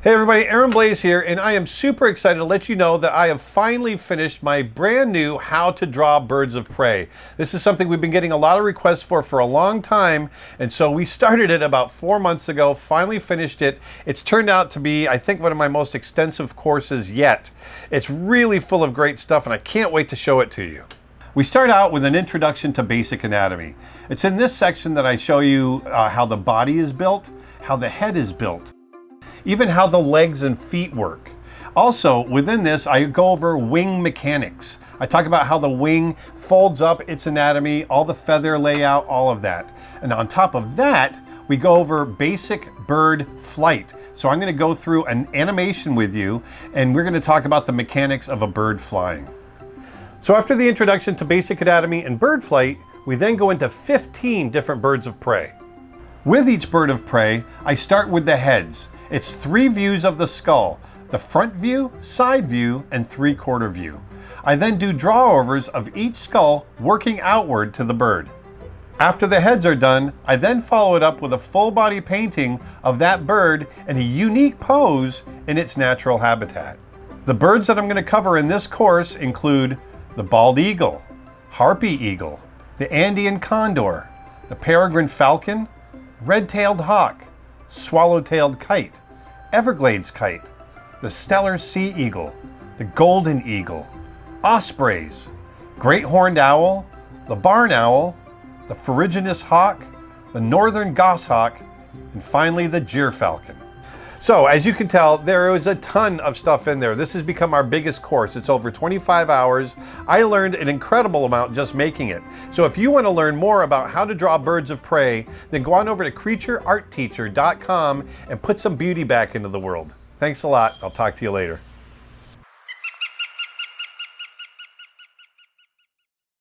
Hey everybody, Blaise here, and I am super excited to let you know that I have finally finished my brand new How to Draw Birds of Prey. This is something we've been getting a lot of requests for a long time, and so we started it about 4 months ago, finally finished it. It's turned out to be, I think, one of my most extensive courses yet. It's really full of great stuff, and I can't wait to show it to you. We start out with an introduction to basic anatomy. It's in this section that I show you how the body is built, how the head is built, even how the legs and feet work. Also, within this, I go over wing mechanics. I talk about how the wing folds up, its anatomy, all the feather layout, all of that. And on top of that, we go over basic bird flight. So I'm going to go through an animation with you, and we're going to talk about the mechanics of a bird flying. So after the introduction to basic anatomy and bird flight, we then go into 15 different birds of prey. With each bird of prey, I start with the heads. It's 3 views of the skull: the front view, side view, and 3/4 view. I then do drawovers of each skull working outward to the bird. After the heads are done, I then follow it up with a full body painting of that bird in a unique pose in its natural habitat. The birds that I'm going to cover in this course include the bald eagle, harpy eagle, the Andean condor, the peregrine falcon, red-tailed hawk, swallow-tailed kite, Everglades kite, the stellar sea eagle, the golden eagle, ospreys, great horned owl, the barn owl, the ferruginous hawk, the northern goshawk, and finally the gyrfalcon. So as you can tell, there is a ton of stuff in there. This has become our biggest course. It's over 25 hours. I learned an incredible amount just making it. So if you want to learn more about how to draw birds of prey, then go on over to creatureartteacher.com and put some beauty back into the world. Thanks a lot. I'll talk to you later.